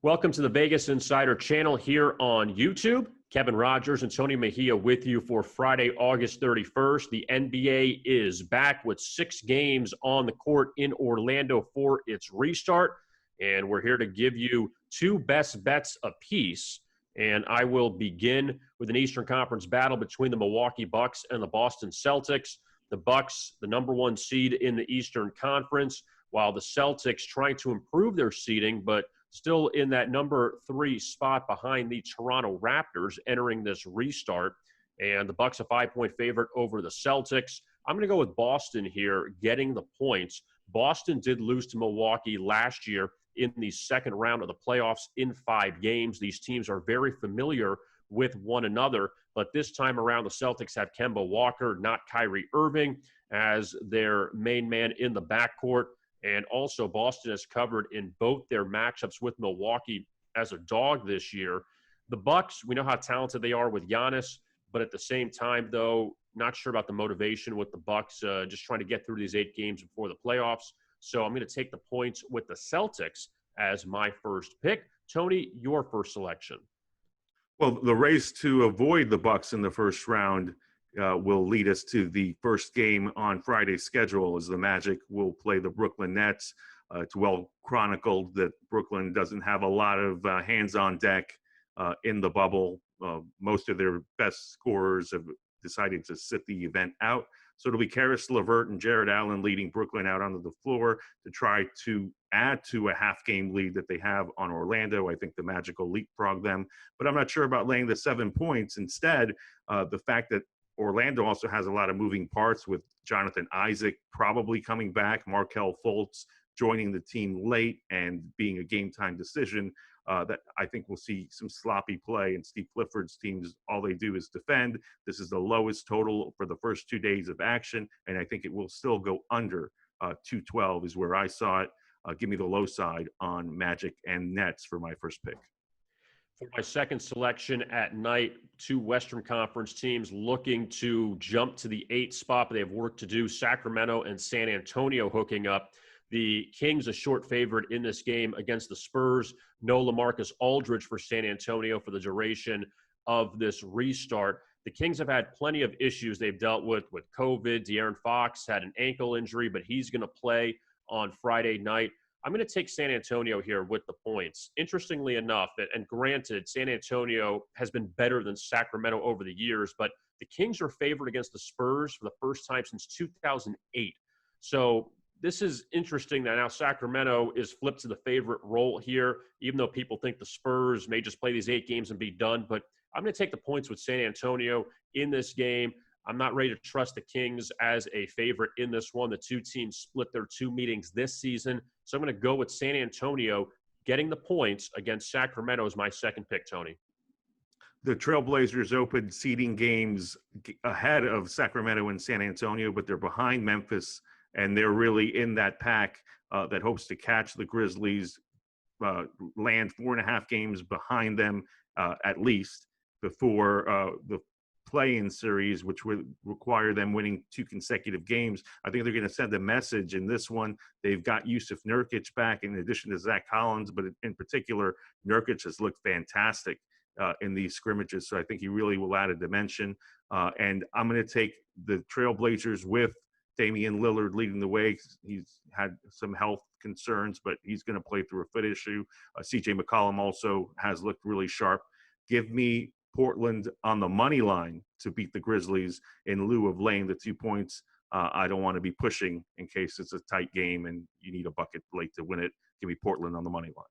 Welcome to the Vegas Insider channel here on YouTube. Kevin Rogers and Tony Mejia with you for Friday, August 31st. The NBA is back with 6 games on the court in Orlando for its restart. And we're here to give you 2 best bets apiece. And I will begin with an Eastern Conference battle between the Milwaukee Bucks and the Boston Celtics. The Bucks, the number 1 seed in the Eastern Conference, while the Celtics trying to improve their seeding, but still in that number 3 spot behind the Toronto Raptors entering this restart. And the Bucks a 5-point favorite over the Celtics. I'm going to go with Boston here, getting the points. Boston did lose to Milwaukee last year in the second round of the playoffs in 5 games. These teams are very familiar with one another, but this time around the Celtics have Kemba Walker, not Kyrie Irving, as their main man in the backcourt. And also Boston has covered in both their matchups with Milwaukee as a dog this year. The Bucks, we know how talented they are with Giannis, but at the same time, though, not sure about the motivation with the Bucks, just trying to get through these 8 games before the playoffs. So I'm going to take the points with the Celtics as my first pick. Tony, your first selection. Well, the race to avoid the Bucks in the first round will lead us to the first game on Friday's schedule, as the Magic will play the Brooklyn Nets. It's well chronicled that Brooklyn doesn't have a lot of hands on deck in the bubble. Most of their best scorers have decided to sit the event out. So it'll be Karis LeVert and Jared Allen leading Brooklyn out onto the floor to try to add to a half-game lead that they have on Orlando. I think the Magic will leapfrog them, but I'm not sure about laying the 7 points. Instead, the fact that Orlando also has a lot of moving parts with Jonathan Isaac probably coming back, Markelle Fultz joining the team late and being a game-time decision, that I think we'll see some sloppy play. And Steve Clifford's teams, all they do is defend. This is the lowest total for the first 2 days of action, and I think it will still go under 212 is where I saw it. Give me the low side on Magic and Nets for my first pick. For my second selection at night, 2 Western Conference teams looking to jump to the 8th spot, but they have work to do. Sacramento and San Antonio hooking up. The Kings a short favorite in this game against the Spurs. No LaMarcus Aldridge for San Antonio for the duration of this restart. The Kings have had plenty of issues they've dealt with COVID. De'Aaron Fox had an ankle injury, but he's going to play on Friday night. I'm going to take San Antonio here with the points. Interestingly enough, and granted, San Antonio has been better than Sacramento over the years, but the Kings are favored against the Spurs for the first time since 2008. So this is interesting that now Sacramento is flipped to the favorite role here, even though people think the Spurs may just play these 8 games and be done. But I'm going to take the points with San Antonio in this game. I'm not ready to trust the Kings as a favorite in this one. The 2 teams split their 2 meetings this season. So I'm going to go with San Antonio getting the points against Sacramento as my second pick, Tony. The Trailblazers opened seeding games ahead of Sacramento and San Antonio, but they're behind Memphis, and they're really in that pack that hopes to catch the Grizzlies, land 4.5 games behind them at least before the play-in series, which would require them winning 2 consecutive games. I think they're going to send a message in this one. They've got Yusuf Nurkic back in addition to Zach Collins, but in particular, Nurkic has looked fantastic in these scrimmages, so I think he really will add a dimension. And I'm going to take the Trailblazers with Damian Lillard leading the way. He's had some health concerns, but he's going to play through a foot issue. CJ McCollum also has looked really sharp. Give me Portland on the money line to beat the Grizzlies in lieu of laying the 2 points. I don't want to be pushing in case it's a tight game and you need a bucket late to win it. Give me Portland on the money line.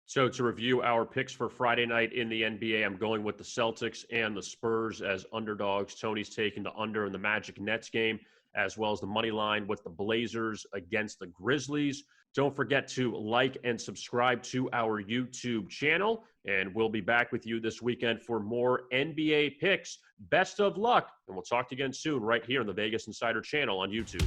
So to review our picks for Friday night in the NBA, I'm going with the Celtics and the Spurs as underdogs. Tony's taking the under in the Magic Nets game, as well as the money line with the Blazers against the Grizzlies. Don't forget to like and subscribe to our YouTube channel, and we'll be back with you this weekend for more NBA picks. Best of luck, and we'll talk to you again soon right here on the Vegas Insider channel on YouTube.